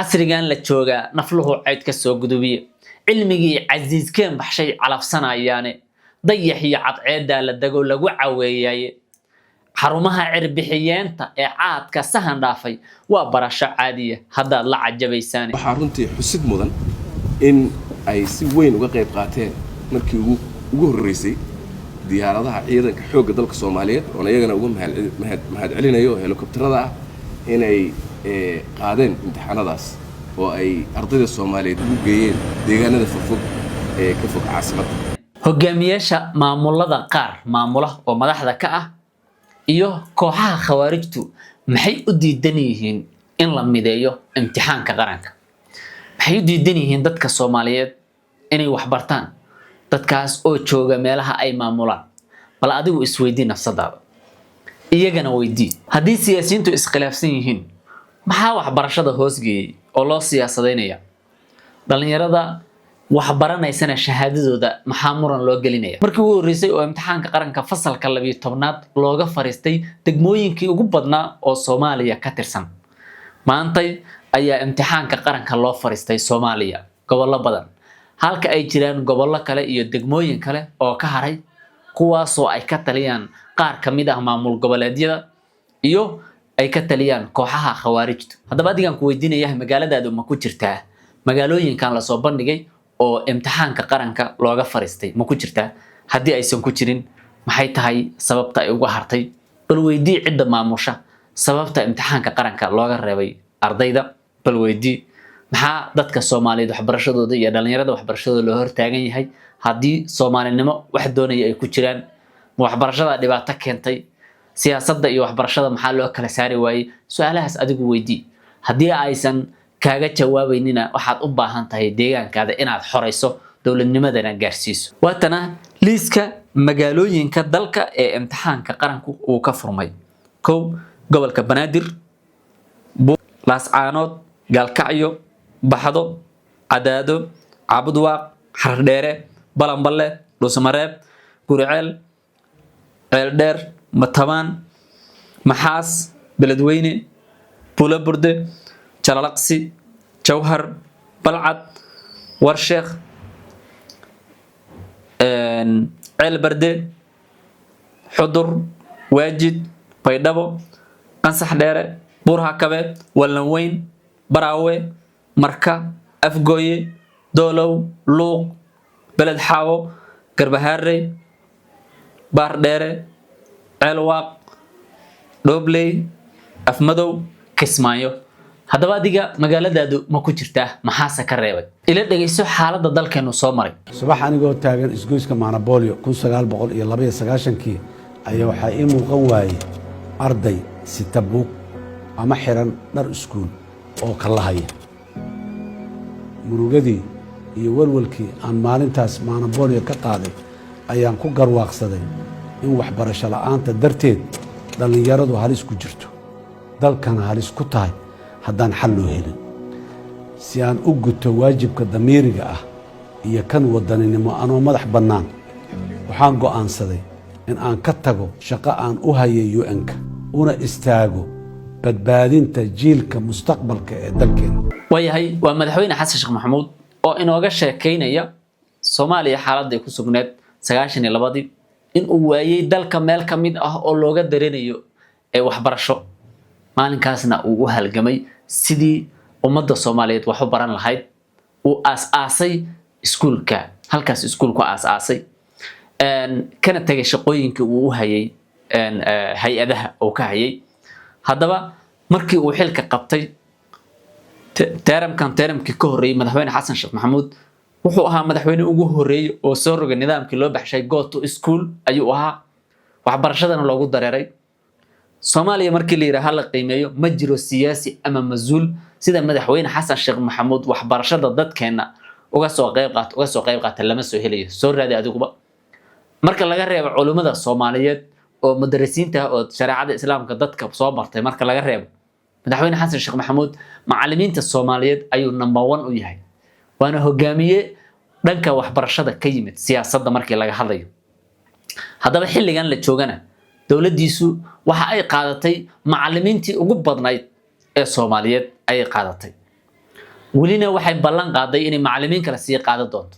casrigan la jooga nafluhu cid ka soo gudubiye cilmigii casiiskeen baxshay calafsanayaane dayax iyo cadceeda la dago lagu caweeyay xarumaha cirbixiyeenta ee caadka sahan dhaafay waa barasho caadiya hadda la cajabaysaan waxa runtii xusid mudan in ay si weyn uga qayb qaateen markii ugu horeysay diyaaradaha ciidanka xoogga dalka Soomaaliyeed oo iyagana ugu mahad celinayo helikobtarada ah inay qaadeen imtixaanadaas oo ay ardayda Soomaaliyeed ugu geeyeen deegaanada fogfog ee ka fog caasimadda hogaamiyaasha maamulada qaar maamula oo madaxda ka ah iyo kooxaha khawaarijtu maxay u diidan yihiin in la mideeyo imtixaanka qaranka maxay u diidan yihiin dadka Soomaaliyeed inay wax bartaan dadkaas oo jooga meelaha ay maamulaan bal adigu isweydii nafsadaada iyagana weydii haddii siyaasiyiintu iskhilaafsan yihiin maxaa waxbarashada hoos geeyay oo loo siyaasadeynaya dhalinyarada wax baranaysana shahaadadooda maxaa muran loo gelinaya markii ugu horeysay oo imtixaanka qaranka fasalka 12aad looga fariistay degmooyinkii ugu badnaa oo Soomaaliya ka tirsan maantay ayaa imtixaanka qaranka loo fariistay Soomaaliya gobollo badan halka ay jiraan gobollo kale iyo degmooyin kale oo ka haray kuwaas oo ay ka taliyaan qaar kamid ah maamul goboleedyada iyo ay ka taliyaan kooxaha khawaarijtu haddaba adigan ku weydiinayaa magaaladaadu ma ku jirtaa magaalooyinkan la soo bandhigay oo imtixaanka qaranka looga fariistay ma ku jirtaa haddii aysan ku jirin maxay tahay sababta ay uga hartay bal weydii cidda maamusha sababta imtixaanka qaranka looga reebay ardayda bal weydii maxaa dadka Soomaaliyeed waxbarashadooda iyo dhalinyarada waxbarashadooda loo hortaagan yahay haddii Soomaalinimo wax doonaya ay ku jiraan waxbarashada dhibaato keentay siyaasadda iyo waxbarashada maxaa loo kala saari waayay su'aalahaas adigu weydii haddii aysan kaaga jawaabaynina waxaad u baahan tahay deegaankaada inaad xoreyso dawladnimadana gaarsiiso waatana liiska magaalooyinka dalka ee imtixaanka qaranku uu ka furmay gobolka Banaadir Laascaanood Gaalkacyo Baxdo Cadaado Cabudwaaq Xardheere Balanballe Dhuusamareeb Guriceel Ceeldheer Matabaan Maxaas Beledweyne Bulaburde Jalalaqsi Jawhar Balcad Warsheekh Ceelbarde Xudur Waajid Baydhabo Qansax Dheere Buurhakabe Wallanweyn Baraawe Marka Afgooye Doolow Luuq Beled Xaawo Garbahaare Baardheere Ceelwaaq Dhobley Afmadow Kismaayo haddaba adiga magaaladaadu ma ku jirtaa maxaase ka reebay ila dhageyso xaaladda dalkeenu soo maray subax anigoo taagan isgoyska Maanabolio 1992 ayaa waxa ii muuqan waayay arday sita buug ama xiran dhar iskuul oo kala haya murugadii iyo walwalkii aan maalintaas Maanabolio ka qaaday ayaan ku garwaaqsaday in waxbarasho la'aanta darteed dhalinyaradu halis ku jirto dalkana halis ku tahay haddaan xal loo helin si aan u guto waajibka damiiriga ah iyo kan wadaninimo anoo madax bannaan waxaan go'aansaday in aan ka tago shaqo aan u hayay UN-ka una istaago badbaadinta jiilka mustaqbalka ee dalkeena wayahay waa madaxweyne xasan sheekh maxamuud oo inooga sheekeynaya Soomaaliya xaaladda ku sugneed 92 in uu waayay dalka meel ka mid ah oo looga dareenayo ee waxbarasho maalinkaasna uu u halgamay sidii ummadda Soomaaliyeed wax u baran lahayd uu aas-aasay iskuulka halkaas iskuulku aas-aasay kana tagay shaqooyinka uu u hayay hay'adaha oo ka hayay haddaba markii uu xilka qabtay teeramkii ka horeeyay madaxweyne xasan sheekh maxamuud wuxuu ahaa madaxweyne ugu horeeyay oo soo rogay nidaamkii loo baxshay go to school ayuu ahaa waxbarashadana loogu dareeray Soomaaliya markii la yiraahdo la qiimeeyo ma jiro siyaasi ama masuul sida madaxweyne xasan sheekh maxamuud waxbarashada dadkeena uga soo qayb qaata lama soo helayo soo raadi adiguba marka laga reebo culimada Soomaaliyeed oo madrasiinta oo shariicada islaamka dadka soo bartay marka laga reebo madaxweyne xasan sheekh maxamuud macallimiinta Soomaaliyeed ayuu number 1 u yahay waana hogaamiye dhanka waxbarashada ka yimid siyaasadda markii laga hadlayo haddaba xilligan la joogana dawladdiisu waxa ay qaadatay macallimiintii ugu badnayd ee Soomaaliyeed ay qaadatay welina waxay ballan qaaday inay macallimiin kale sii qaadan doonto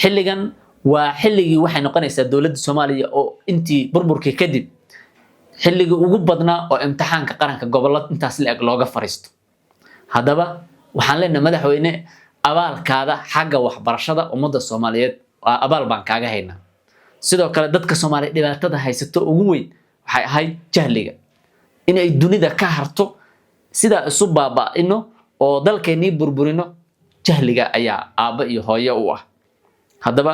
xilligan waa xilligii waxay noqonaysaa dowladda Soomaaliya oo intii burburkii kadib xilligii ugu badnaa oo imtixaanka qaranka gobolada intaas la eg looga fariisto haddaba waxaan leenahay madaxweyne abaalkaada xagga waxbarashada ummadda Soomaaliyeed waa abaal baan kaaga haynaa sidoo kale dadka Soomaaliyeed dhibaatada haysato ugu weyn waxay ahayd jahliga inay dunida ka harto sida isu baaba'ino oo dalkeenii burburino jahliga ayaa aaba iyo hooyo u ah haddaba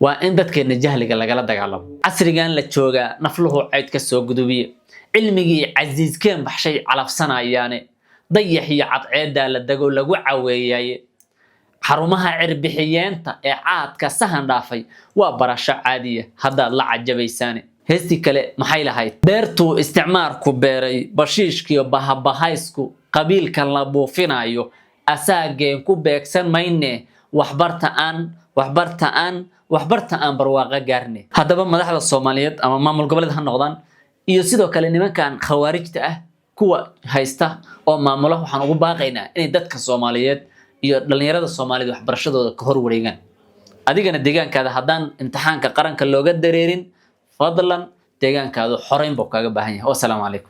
waa in dadkeena jahliga lagala dagaalamo casrigan la jooga nafluhu cid ka soo gudubiye cilmigii casiiskeen baxshay calafsanayaane dayax iyo cadceeda la dago lagu caweeyay xarumaha cirbixiyeenta ee caadka sahan dhaafay waa barasho caadiya hadda la cajabaysaane heesti kale maxay lahayd beertu isticmaalku beeray bashiishkiyo bahabahaysku qabiilka la buufinayo asaageen ku beegsan mayne waxbarta aan barwaaqa gaarne haddaba madaxda Soomaaliyeed ama maamul goboleed ha noqdaan iyo sidoo kale nimankan khawaarijta ah kuwa haysta oo maamula waxaan ugu baaqaynaa inay dadka Soomaaliyeed iyo dhalinyarada Soomaaliyeed waxbarashadooda ka hor wareegaan adigana deegaankaada haddaan imtixaanka qaranka looga dareerin fadlan deegaankaadu xoreyn buu kaaga baahan yahay wassalaamu calaykum